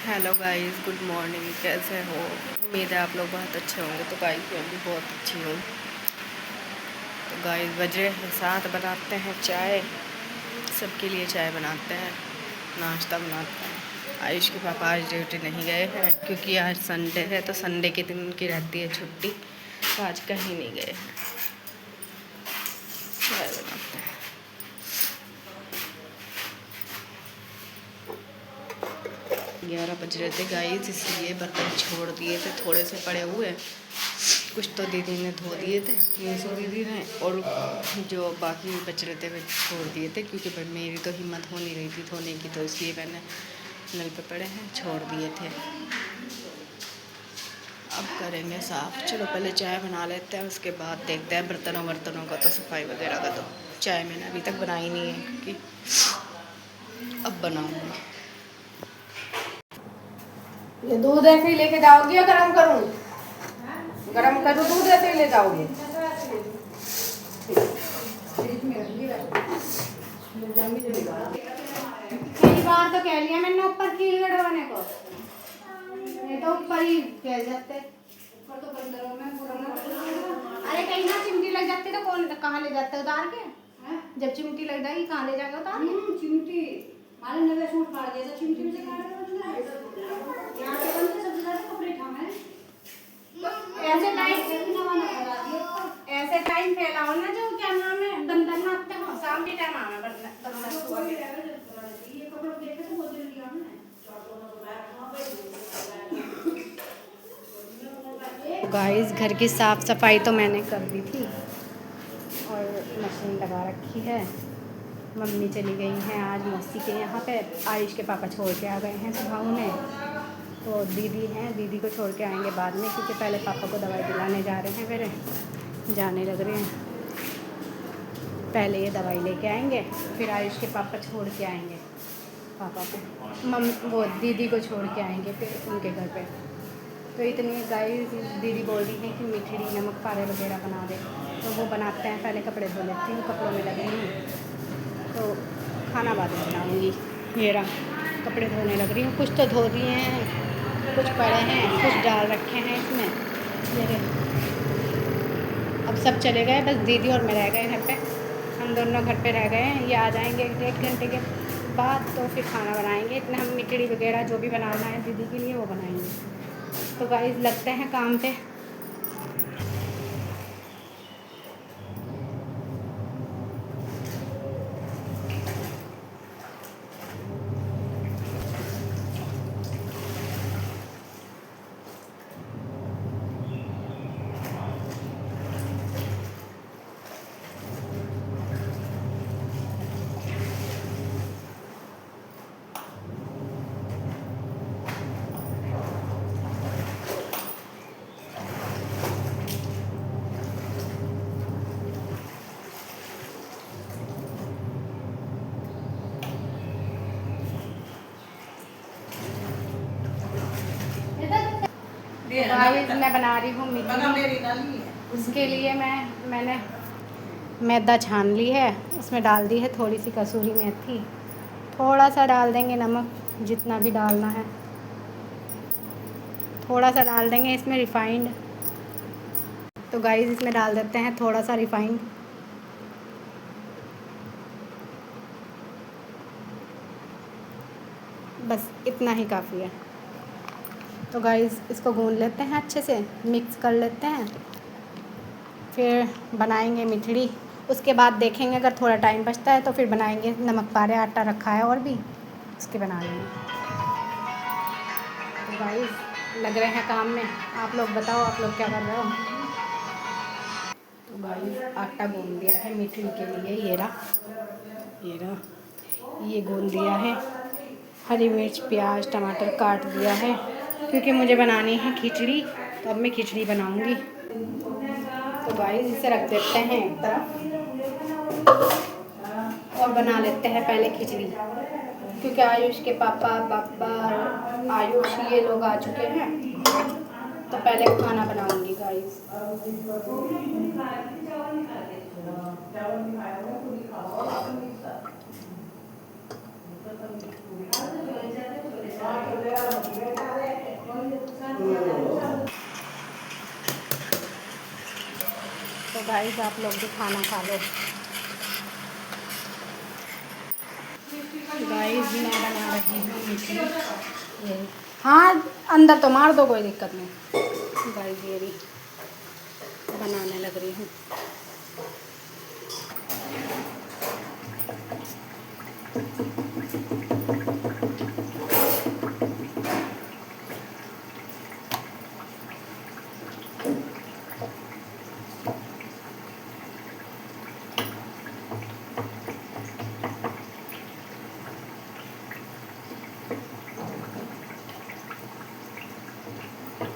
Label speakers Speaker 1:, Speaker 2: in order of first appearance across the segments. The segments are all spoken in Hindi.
Speaker 1: Hello guys, good morning. कैसे हो? उम्मीद है आप लोग बहुत अच्छे होंगे। तो गाइस मैं भी बहुत अच्छी हूँ। तो गाइस बज रहे हैं 7, बनाते हैं चाय। सबके लिए चाय बनाते हैं, नाश्ता बनाते हैं। आयुष के पापा आज ड्यूटी नहीं गए हैं क्योंकि आज संडे है, तो संडे के दिन उनकी रहती है छुट्टी, तो आज कहीं नहीं गए हैं। चाय बनाते हैं। 11 बज रहे थे गाइस, इसलिए बर्तन छोड़ दिए थे, थोड़े से पड़े हुए। कुछ तो दीदी ने धो दिए थे, मीसो दीदी ने, और जो बाकी बच रहे थे वे छोड़ दिए थे क्योंकि भाई मेरी तो हिम्मत हो नहीं रही थी धोने की, तो इसलिए मैंने नल पे पड़े हैं छोड़ दिए थे। अब करेंगे साफ़। चलो पहले चाय बना लेते हैं, उसके बाद देखते हैं बर्तनों का तो सफाई वगैरह का। तो चाय मैंने अभी तक बनाई नहीं है क्योंकि अब बनाऊँगी।
Speaker 2: ये दूध ऐसे ही लेके जाओगी या गरम करूँ? गरम करूँ दूध ऐसे ही ले जाओगी? कई बार तो कह लिया मैंने ऊपर कील गड़वाने को, ये तो ऊपर ही कह जाते। ऊपर तो बंदरों में पूरा। अरे कहीं ना चिमटी लग जाती तो कौन कहाँ ले जाते उतार के? जब चिमटी लग जाएगी कहाँ ले जाएगा उतार के? चिमटी मारे नवे सूट फाड़ दिया था, चिमटी से काट यहाँ के बंदे सबसे ज्यादा कपड़े ठामे। ऐसे टाइम फैलाओ ना, जो क्या नाम है बंधन नापते हो शाम के टाइम आना बंधन सुबह के ये कपड़े देखे तो बहुत जल्दी आना है।
Speaker 1: गाइस घर की साफ़ सफाई तो मैंने कर दी थी और मशीन लगा रखी है। मम्मी चली गई हैं आज मौसी के यहाँ पे, आयुष के पापा छोड़ के आ गए हैं सुबह उन्हें। तो दीदी हैं, दीदी को छोड़ के आएंगे बाद में, क्योंकि पहले पापा को दवाई दिलाने जा रहे हैं, मेरे जाने लग रहे हैं। पहले ये दवाई लेके आएंगे, फिर आयुष के पापा छोड़ के आएंगे पापा को, वो दीदी को छोड़ के आएंगे फिर उनके घर पे। तो इतनी गाइस दीदी बोल रही है कि मिठड़ी नमक पारे वगैरह बना दे, तो वो बनाते हैं। पहले कपड़े धो लेती हूँ, कपड़ों में लग रही हूँ, तो खाना बाद में बनाऊँगी। ये रहा कपड़े धोने लग रही हूँ। कुछ तो धो दिए हैं, कुछ पड़े हैं, कुछ डाल रखे हैं इसमें। ये अब सब चले गए, बस दीदी और मैं रह गए घर पे। हम दोनों घर पे रह गए हैं। ये आ जाएंगे 1 घंटे के बाद, तो फिर खाना बनाएंगे। इतना हम मिठड़ी वगैरह जो भी बनाना है दीदी के लिए वो बनाएंगे। तो गाइस लगते हैं काम पे। गाइस मैं बना रही हूँ मिठड़ी। उसके लिए मैंने मैदा छान ली है, उसमें डाल दी है थोड़ी सी कसूरी मेथी, थोड़ा सा डाल देंगे नमक, जितना भी डालना है थोड़ा सा डाल देंगे। इसमें रिफाइंड, तो गाइस इसमें डाल देते हैं थोड़ा सा रिफाइंड। बस इतना ही काफ़ी है। तो गाइस इसको गूंद लेते हैं, अच्छे से मिक्स कर लेते हैं, फिर बनाएंगे मिठड़ी। उसके बाद देखेंगे अगर थोड़ा टाइम बचता है तो फिर बनाएंगे नमक पारे। आटा रखा है और भी, उसके बना लेंगे। तो गाइस लग रहे हैं काम में। आप लोग बताओ, आप लोग क्या कर रहे हो? तो गाइस आटा गूंद दिया है मिठड़ी के लिए। ये रहा ये गूंद दिया है। हरी मिर्च प्याज टमाटर काट दिया है क्योंकि मुझे बनानी है खिचड़ी, तो अब मैं खिचड़ी बनाऊंगी। तो गाइस इसे रख देते हैं एक तरफ और बना लेते हैं पहले खिचड़ी, क्योंकि आयुष के पापा आयुष ये लोग आ चुके हैं, तो पहले खाना बनाऊंगी गाइस। गाइस आप लोग भी खाना खा लो। गाइस मैं बना रही हूँ मीठी। ये हाँ अंदर तो मार दो, कोई दिक्कत नहीं। गाइस ये भी बनाने लग रही हूँ।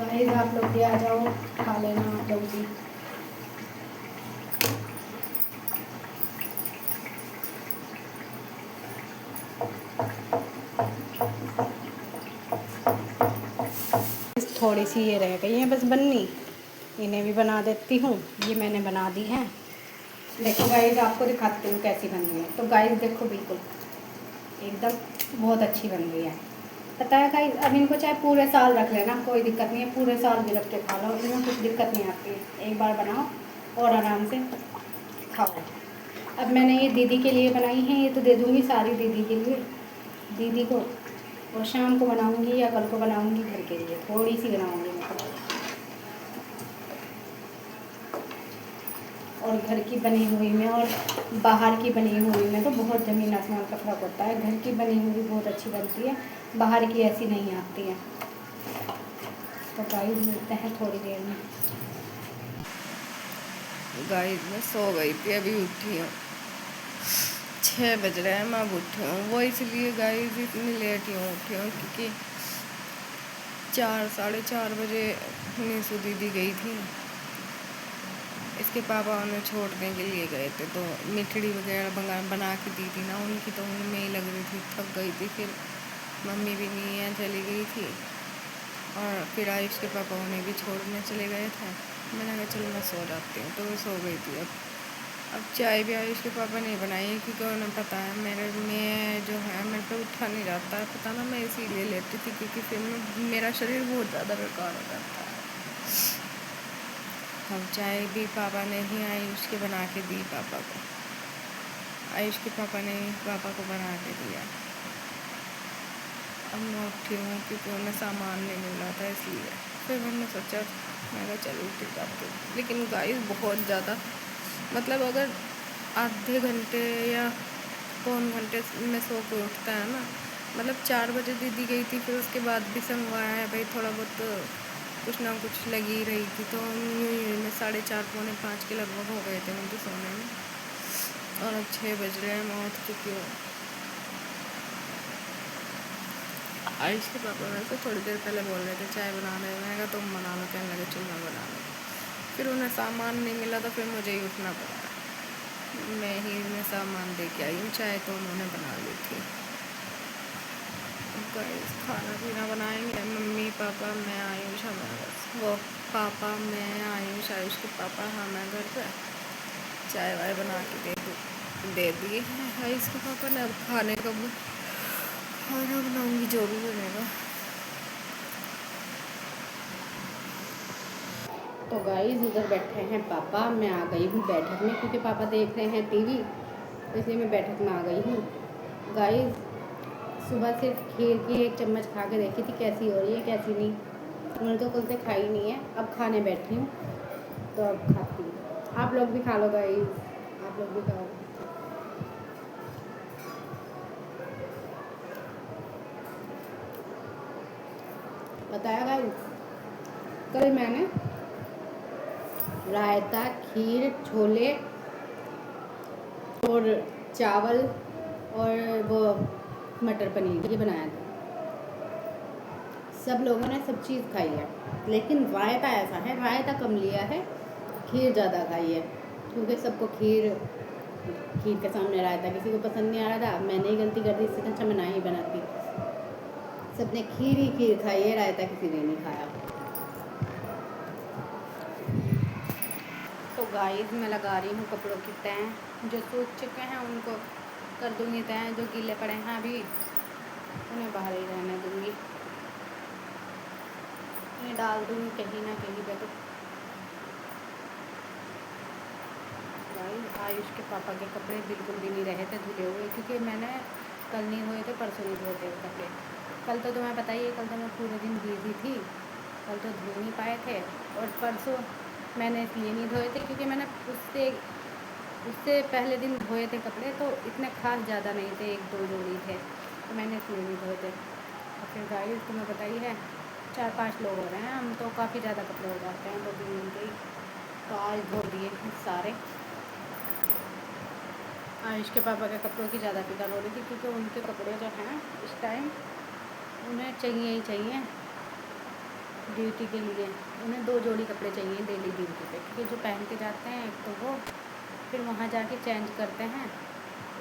Speaker 1: गाइस आप लोग भी आ जाओ, खा लेना आप लोग भी। थोड़ी सी ये रह गई है बस बननी, इन्हें भी बना देती हूँ। ये मैंने बना दी है। देखो गाइस आपको दिखाती हूँ कैसी बन रही है। तो गाइस देखो बिल्कुल एकदम बहुत अच्छी बन रही है। पता है गाइस अब इनको चाहे पूरे साल रख लेना, कोई दिक्कत नहीं है। पूरे साल भी रख के खा लो, इनमें कुछ दिक्कत नहीं आती है। एक बार बनाओ और आराम से खाओ। अब मैंने ये दीदी के लिए बनाई है, ये तो दे दूँगी सारी दीदी के लिए, दीदी को। और शाम को बनाऊँगी या कल को बनाऊँगी घर के लिए, थोड़ी सी बनाऊँगी मैं तो। और घर की बनी हुई में और बाहर की बनी हुई में तो बहुत ज़मीन आसमान का फ़र्क होता है। घर की बनी हुई बहुत अच्छी बनती है, बाहर की ऐसी नहीं आती है। तो गाइस मिलते हैं थोड़ी देर में।
Speaker 3: गाइस मैं सो गई थी, अभी उठी हूँ। 6 बज रहे हैं, मैं अब उठी हूँ। वो इसलिए गाइस इतनी लेट ही उठी हूँ क्योंकि 4 साढ़े 4 बजे नीसू दीदी गई थी। इसके पापा उन्हें छोड़ने के लिए गए थे, तो मिठड़ी वगैरह बना के दी थी ना उनकी, तो उनमें ही लग रही थी, थक गई थी। फिर मम्मी भी नहीं है, चली गई थी। और फिर आयुष के पापा उन्हें भी छोड़ने चले गए थे। मैंने कहा चलो मैं सो जाती हूँ, तो वो सो गई थी। अब चाय भी आयुष के पापा नहीं बनाई क्योंकि उन्हें पता है मैं जो है मेरे पे उठा नहीं जाता है, पता ना, मैं इसीलिए लेती थी क्योंकि फिर मेरा शरीर बहुत ज़्यादा बेकार हो जाता है। अब चाय भी पापा ने ही आयुष के बना के दी पापा को, आयुष के पापा ने पापा को बना के दिया। अब मैं उठी हूँ क्योंकि उन्हें सामान नहीं मिल रहा था, इसलिए फिर मैंने सोचा मैं कहा चलो उठ जाती हूँ। लेकिन गाइस बहुत ज़्यादा, मतलब अगर आधे घंटे या पौन घंटे में सो के उठता है ना, मतलब 4 बजे दीदी गई थी, फिर उसके बाद भी संगवाया है भाई, थोड़ा बहुत कुछ ना कुछ लगी रही थी। तो मैं 4:30 पौने 5 के लगभग हो गए थे मुझे सोने में, और अब 6 बज रहे हैं, मैं उठ चुकी हूँ। आयुष के पापा मेरे से थोड़ी देर पहले बोल रहे थे चाय बना रहे, मैंने कहा तुम बना लो, कहने लगे चल मैं बना लो। फिर उन्हें सामान नहीं मिला तो फिर मुझे ही उठना पड़ा, मैं ही उन्हें सामान दे के आई हूँ। चाय तो उन्होंने बना ली थी। गाइस खाना पीना बनाएंगे मम्मी पापा मैं आयुष, हमें बस वो पापा मैं आयुष, आयुष के पापा, हमें घर पर चाय वाय बना के दे दिए हैं आयुष के पापा ने। अब खाने का खाना बनाऊंगी जो भी बनेगा।
Speaker 1: तो गाइस इधर बैठे हैं पापा, मैं आ गई हूँ बैठक में क्योंकि पापा देख रहे हैं टीवी, इसलिए मैं बैठक में आ गई हूँ। गाइस सुबह सिर्फ खीर की 1 चम्मच खा के देखी थी कैसी हो रही है कैसी नहीं, मैंने तो कल से खाई नहीं है। अब खाने बैठी हूँ तो अब खाती हूँ। आप लोग भी खा लो गाइस, आप लोग भी खाओ। बताया गाइस कल मैंने रायता, खीर, छोले और चावल और वो मटर पनीर ये बनाया था। सब लोगों ने सब चीज़ खाई है, लेकिन रायता ऐसा है, रायता कम लिया है, खीर ज़्यादा खाई है। क्योंकि सबको खीर के सामने रायता किसी को पसंद नहीं आ रहा था, मैंने ही गलती कर दी, इससे अच्छा मैं ना ही बनाती। सबने खीर ही खीर खाई है, रायता किसी ने नहीं खाया। तो गाइस मैं लगा रही हूँ कपड़ों की तह, जो सूख चुके हैं उनको कर दूँगी तह, जो गीले पड़े हैं अभी उन्हें बाहर ही रहने दूँगी, उन्हें डाल दूँगी कहीं ना कहीं पे। तो गाइस आयुष के पापा के कपड़े बिल्कुल भी नहीं रहे थे धुले हुए, क्योंकि मैंने कल नहीं धोए थे, परसों नहीं धोए थे कपड़े। कल तो तुम्हें पता ही है, कल तो मैं पूरे दिन बिजी थी, कल तो धो नहीं पाए थे। और परसों मैंने इसलिए नहीं धोए थे क्योंकि मैंने उससे पहले दिन धोए थे कपड़े, तो इतने खास ज़्यादा नहीं थे, 1-2 जोड़ी थे, तो मैंने इसलिए नहीं धोए थे। और फिर गाइस तुम्हें पता ही है 4-5 लोग हो रहे हैं हम, तो काफ़ी ज़्यादा कपड़े हो जाते हैं 2-3 दिन के ही। तो आज धो दिए सारे। आयुष के पापा के कपड़ों की ज़्यादा फिक्र हो रही थी, क्योंकि उनके कपड़े जो हैं इस टाइम उन्हें चाहिए ही चाहिए ड्यूटी के लिए। उन्हें 2 जोड़ी कपड़े चाहिए डेली ड्यूटी पे, क्योंकि जो पहन के जाते हैं एक तो वो, फिर वहाँ जाके चेंज करते हैं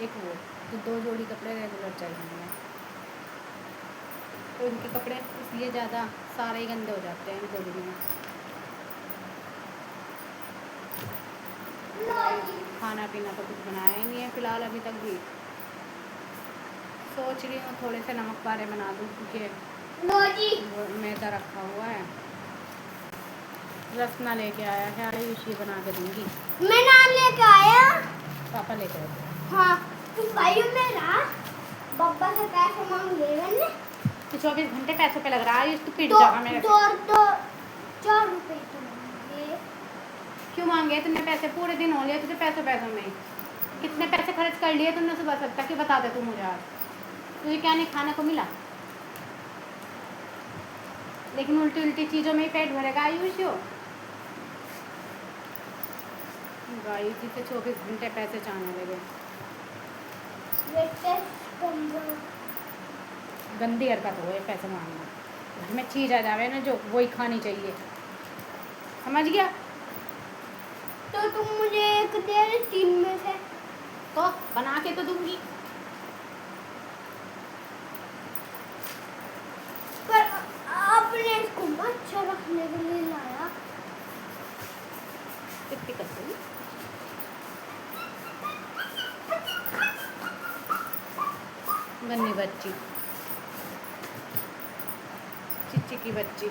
Speaker 1: एक वो, तो 2 जोड़ी कपड़े रेगुलर चाहिए उन्हें। तो उनके कपड़े इसलिए ज़्यादा सारे ही गंदे हो जाते हैं 2 दिन में। खाना पीना तो कुछ बनाया ही नहीं है फ़िलहाल अभी तक भी। सोच रही हूँ थोड़े से नमक पारे बना दूँ, क्योंकि मैदा रखा हुआ है। रसना लेके आया है आयुष, ये बना के दूँगी।
Speaker 2: मैं नाम लेके आया।
Speaker 1: पापा लेके आए।
Speaker 2: हाँ तुम भाई मेरा बब्बा से पैसे मांग ले मैंने
Speaker 1: तो 24 घंटे पैसों पे लग रहा है आयुष, तू पिट जाएगा मेरे।
Speaker 2: 4 रुपए तो मांगे।
Speaker 1: क्यों मांगे तुमने पैसे? पूरे दिन हो लिए तुझे पैसों में। कितने पैसे खर्च कर लिए तुमने सुबह तक कि बता दे तू मुझे आज। तुझे क्या नहीं खाने को मिला? लेकिन उल्टी चीज़ों में ही पेट भरेगा आयुष। हो गाइस जी से 24 घंटे पैसे चाहने लगे। गंदी हरकत हो ये पैसे मांगना। घर में चीज़ आ जावे ना जो वही खानी चाहिए, समझ गया?
Speaker 2: तो तुम मुझे एक दे 3 में से
Speaker 1: तो बना के तो दूंगी।
Speaker 2: पर आपने इसको अच्छा रखने के लिए लाया।
Speaker 1: कितनी कर दूँ? गन्नी बच्ची, चिच्ची की बच्ची।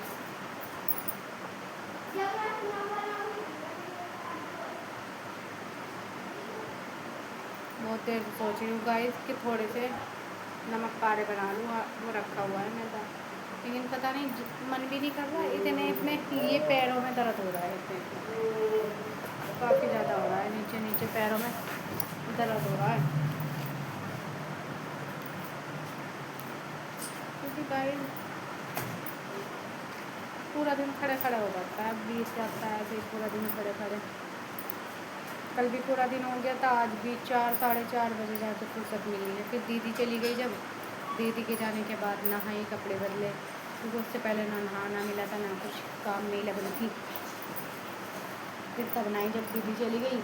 Speaker 1: बहुत देर सोच रही हूँ गाइस कि थोड़े से नमक पारे बना लूँ, वो रखा हुआ है मैदा, लेकिन पता नहीं मन भी नहीं कर रहा। इतने ये पैरों में दर्द हो रहा है, इतने काफ़ी ज़्यादा हो रहा है, नीचे पैरों में दर्द हो रहा है, क्योंकि गाइस पूरा दिन खड़े हो जाता है, 20 जाता है ऐसे पूरा दिन खड़े। कल भी पूरा दिन हो गया था, आज भी 4-4:30 बजे जाके फुर्सत मिली है। फिर दीदी चली गई, जब दीदी के जाने के बाद नहाई, कपड़े बदले, क्योंकि उससे पहले ना नहाना मिला था ना कुछ काम नहीं लग रही थी। फिर तब बनाई जब दीदी चली गई,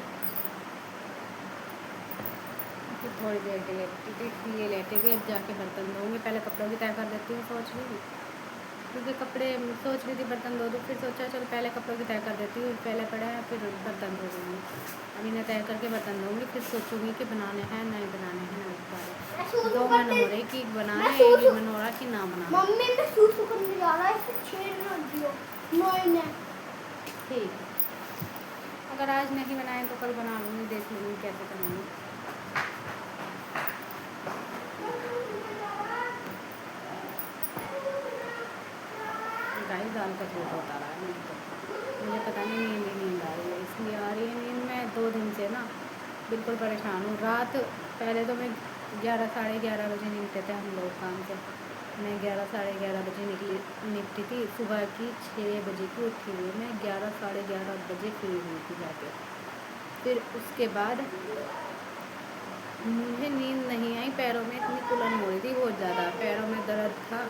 Speaker 1: फिर थोड़ी देर लेटी थी, ये लेटे थे। अब जाके बर्तन धोऊँगी, पहले कपड़ों की तय कर देती हूँ सोच रही थी, क्योंकि कपड़े सोच रही थी बर्तन धो दूँ, फिर सोचा चल पहले कपड़ों की तय कर देती हूँ, पहले पड़ा है फिर बर्तन धो दूँगी। अभी इन्हें तय करके बर्तन धोऊँगी, फिर सोचूँगी कि बनाने हैं नहीं बनाने हैं नमक पारे। 2 मन हो रही कि बनाए, एक मन हो रहा कि ना बनाए।
Speaker 2: मम्मी मैं सूसू करने जा रहा है, इसे छेड़ ना दियो। नहीं
Speaker 1: ठीक, अगर आज नहीं बनाए तो कल बना लूँगी, देख लूँगी कैसे करूँगी। गाइस दाल का झोल होता रहा है मुझे पता नहीं, नींद आ रही है, इसलिए आ रही है नींद। मैं 2 दिन से ना बिल्कुल परेशान हूँ। रात पहले तो मैं 11-11:30 बजे निकलते थे हम लोग काम से, मैं 11-11:30 बजे निकली थी। सुबह की 6 बजे की उठी हुई मैं, 11-11:30 बजे फ्री हुई थी जाके। फिर उसके बाद मुझे नींद नहीं आई, पैरों में इतनी कुलन हो रही थी बहुत ज़्यादा, पैरों में दर्द था,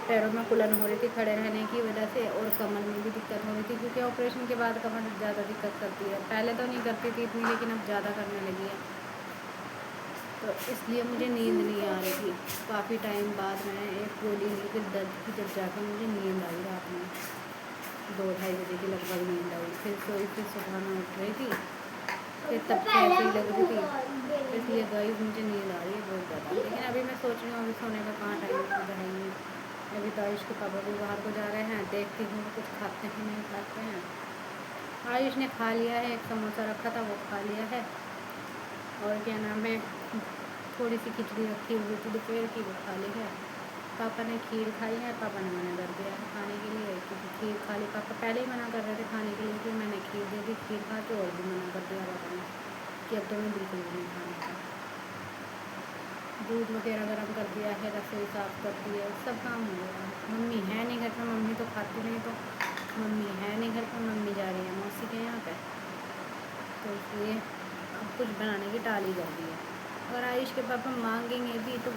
Speaker 1: पैरों में कुलन हो रही थी खड़े रहने की वजह से, और कमर में भी दिक्कत हो रही थी, क्योंकि ऑपरेशन के बाद कमर ज़्यादा दिक्कत करती है। पहले तो नहीं करती थी इतनी, लेकिन अब ज़्यादा करने लगी है, तो इसलिए मुझे नींद नहीं आ रही थी। काफ़ी टाइम बाद मैं एक गोली ली, फिर दर्द की, जब जाकर मुझे नींद आई रात में 2-2:30 बजे की लगभग नींद आई। फिर सोई, फिर सुबह में उठ रही थी, फिर तब कैसे ही लग रही थी, इसलिए गाइस मुझे नींद आ रही है बहुत ज़्यादा। लेकिन अभी मैं सोच रही हूँ अभी सोने का कहाँ टाइम है। अभी तो आयुष के पापा भी बाहर को जा रहे हैं, देखती हूँ कुछ खाते हैं नहीं खाते हैं। आयुष ने खा लिया है, एक समोसा रखा था वो खा लिया है, और क्या नाम है, थोड़ी सी खिचड़ी रखी हुई थी दोपहर की, वो खा ली है। पापा ने खीर खाई है, पापा ने मना कर दिया है खाने के लिए, क्योंकि खीर खा ली। पापा पहले ही मना कर रहे थे खाने के लिए, फिर मैंने खीर दे दी। खीर खा के और भी मना कर दिया पापा ने कि अब तो मैं बिल्कुल भी नहीं खाने का। दूध वगैरह गर्म कर दिया है, रसोई साफ़ कर दी है, सब काम हो गया है। मम्मी है नहीं घर पर, मम्मी तो खाती नहीं, तो मम्मी है नहीं घर पर, मम्मी जा रही है मौसी के यहाँ पे, तो इसलिए अब कुछ बनाने की टाल ही कर दी है। अगर आयुष के पापा मांगेंगे भी तो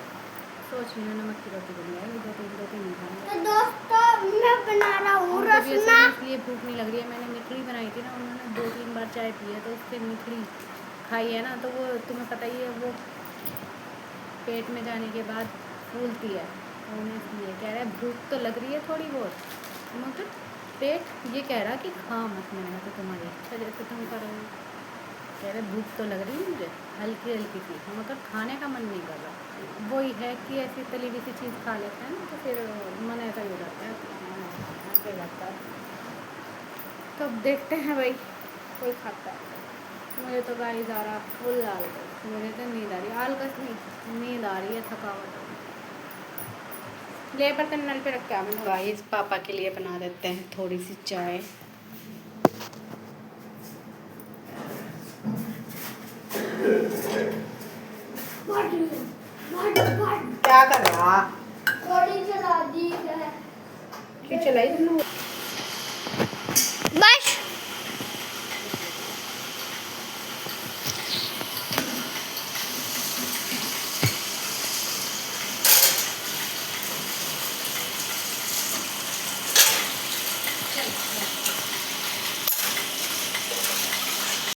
Speaker 1: सोच रही हूँ नमक की रोटी बन जाएगी, दो तीन नहीं खाएंगे।
Speaker 2: तो दोस्तों मैं बना रहा हूँ रसना।
Speaker 1: इसलिए भूख नहीं लग रही है। मैंने मिठड़ी बनाई थी ना, उन्होंने 2-3 बार चाय पी है, तो उससे मिठड़ी खाई है ना, तो वो तुम्हें पता ही है वो पेट में जाने के बाद फूलती है, तो उन्हें इसलिए कह रहा है भूख तो लग रही है थोड़ी बहुत, मगर पेट ये कह रहा कि खा मत, मैंने तो तुम्हारी इच्छा जैसे तुम करोगे। कह रहे भूख तो लग रही है मुझे हल्की हल्की सी, मगर खाने का मन नहीं कर रहा। वही है कि ऐसी तली हुई सी चीज़ खा लेते हैं ना, तो फिर मन ऐसा हो जाता है, ऐसा लगता है। तो अब देखते हैं भाई कोई खाता है। मुझे तो गाइस आ रहा फुल आलकस, मुझे तो नींद आ रही है, आलकस नहीं नींद आ रही है, थकावट। ले बर्तन नल पे रख के आ। गाइस पापा के लिए बना देते हैं थोड़ी सी चाय। क्या कर रहा?
Speaker 2: थोड़ी चला दी है।
Speaker 1: क्यों चलाई तुमने?
Speaker 2: बस